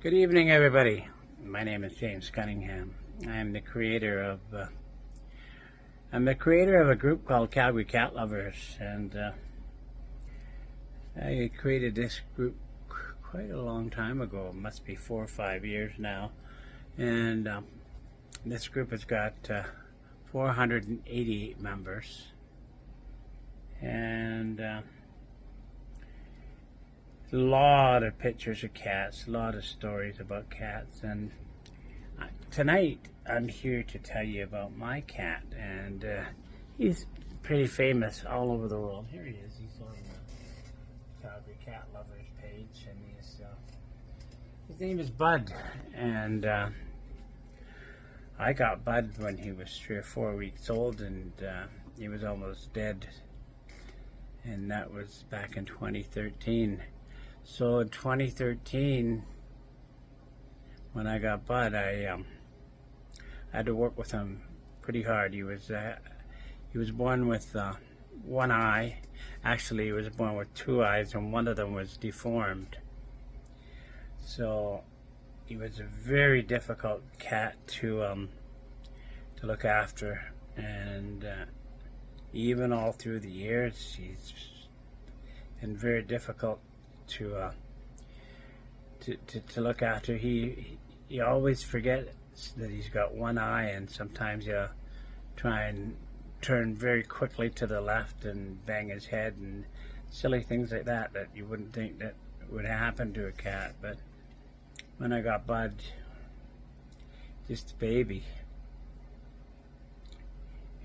Good evening, everybody. My name is James Cunningham. I'm the creator of a group called Calgary Cat Lovers, and I created this group quite a long time ago. It must be 4 or 5 years now, and this group has got 488 members, and a lot of pictures of cats, a lot of stories about cats, and tonight I'm here to tell you about my cat, and he's pretty famous all over the world. Here he is. He's on the Calgary Cat Lovers page, and his name is Bud, and I got Bud when he was 3 or 4 weeks old, and he was almost dead, and that was back in 2013. So in 2013, when I got Bud, I had to work with him pretty hard. He was born with one eye. Actually, he was born with 2 eyes, and one of them was deformed. So he was a very difficult cat to look after, and even all through the years, he's been very difficult to look after. He always forgets that he's got one eye, and sometimes he'll try and turn very quickly to the left and bang his head and silly things like that you wouldn't think that would happen to a cat. But when I got Bud, just a baby,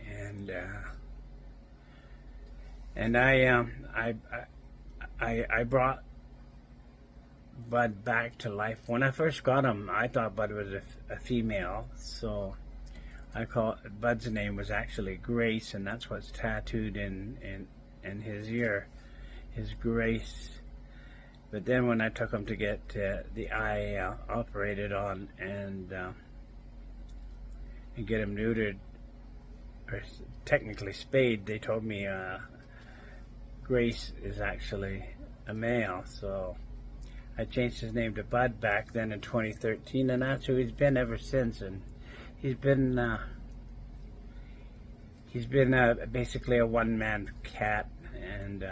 and I brought Bud back to life. When I first got him, I thought Bud was a female, so Bud's name was actually Grace, and that's what's tattooed in his ear, his Grace. But then when I took him to get the eye operated on and get him neutered, or technically spayed, they told me Grace is actually a male, so I changed his name to Bud back then in 2013, and that's who he's been ever since. And he's been basically a one-man cat, and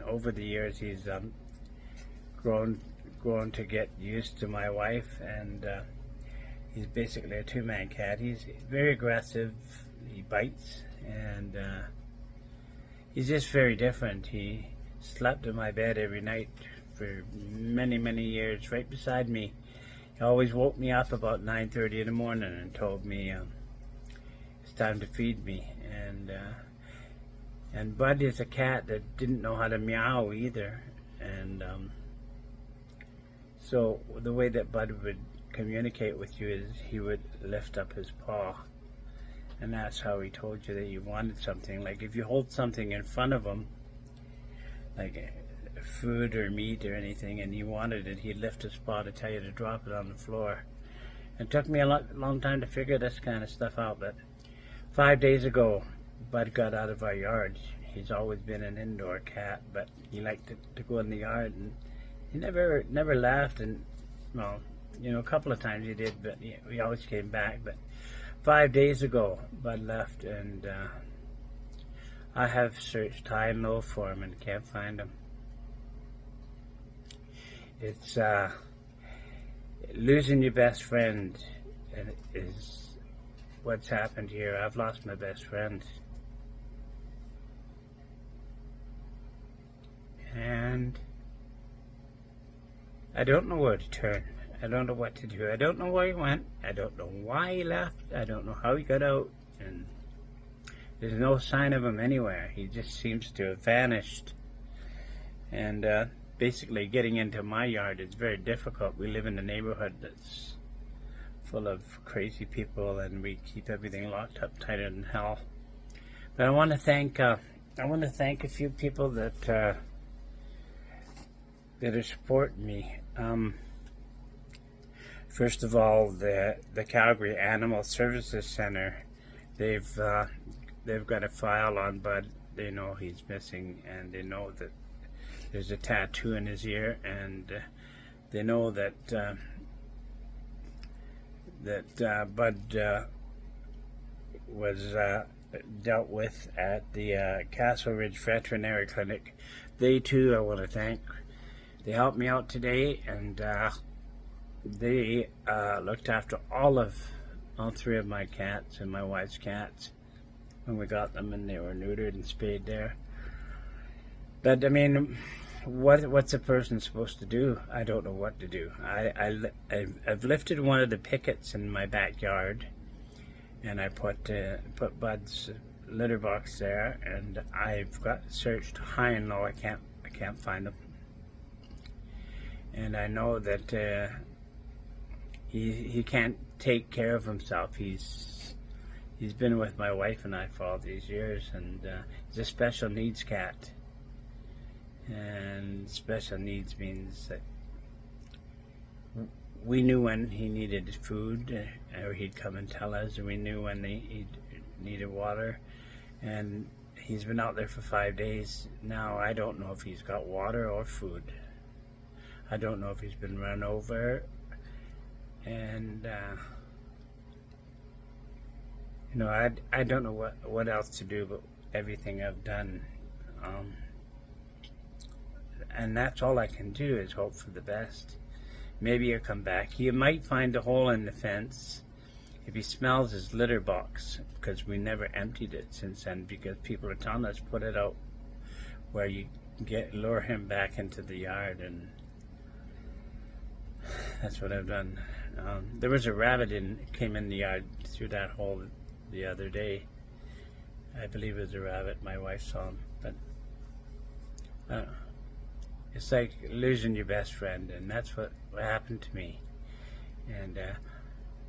over the years he's grown to get used to my wife, and he's basically a two-man cat. He's very aggressive. He bites, and he's just very different. He slept in my bed every night for many years, right beside me. He always woke me up about 9:30 in the morning and told me it's time to feed me. And Bud is a cat that didn't know how to meow either, and so the way that Bud would communicate with you is he would lift up his paw, and that's how he told you that you wanted something. Like if you hold something in front of him, like food or meat or anything, and you wanted it, he'd lift his paw to tell you to drop it on the floor. It took me a long time to figure this kind of stuff out, but 5 days ago, Bud got out of our yard. He's always been an indoor cat, but he liked to go in the yard, and he never left. And well, a couple of times he did, but he always came back. But 5 days ago, Bud left, and I have searched high and low for him and can't find him. It's losing your best friend is what's happened here. I've lost my best friend, and I don't know where to turn. I don't know what to do. I don't know where he went. I don't know why he left. I don't know how he got out, and there's no sign of him anywhere. He just seems to have vanished. And basically getting into my yard is very difficult. We live in a neighborhood that's full of crazy people, and we keep everything locked up tighter than hell. But I want to thank a few people that are supporting me. First of all, the Calgary Animal Services Center. They've got a file on Bud. They know he's missing, and they know that there's a tattoo in his ear, and they know that that Bud was dealt with at the Castle Ridge Veterinary Clinic. They too, I want to thank. They helped me out today, and they looked after all three of my cats and my wife's cats when we got them, and they were neutered and spayed there. But I mean, what's a person supposed to do? I don't know what to do. I've lifted one of the pickets in my backyard, and I put Bud's litter box there, and I've got searched high and low. I can't find him, and I know that he can't take care of himself. He's been with my wife and I for all these years, and he's a special needs cat. And special needs means that we knew when he needed food, or he'd come and tell us, and we knew when he needed water. And he's been out there for 5 days now. I don't know if he's got water or food. I don't know if he's been run over. And you know, I don't know what else to do, but everything I've done. And that's all I can do is hope for the best. Maybe he'll come back. He might find a hole in the fence if he smells his litter box, because we never emptied it since then, because people are telling us put it out where you lure him back into the yard, and that's what I've done. There was a rabbit came in the yard through that hole the other day. I believe it was a rabbit. My wife saw him, but it's like losing your best friend, and that's what happened to me. And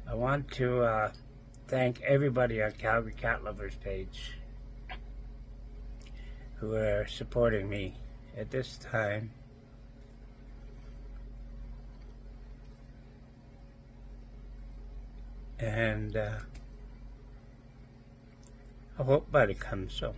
I want to thank everybody on Calgary Cat Lovers page who are supporting me at this time. And I hope Buddy comes so.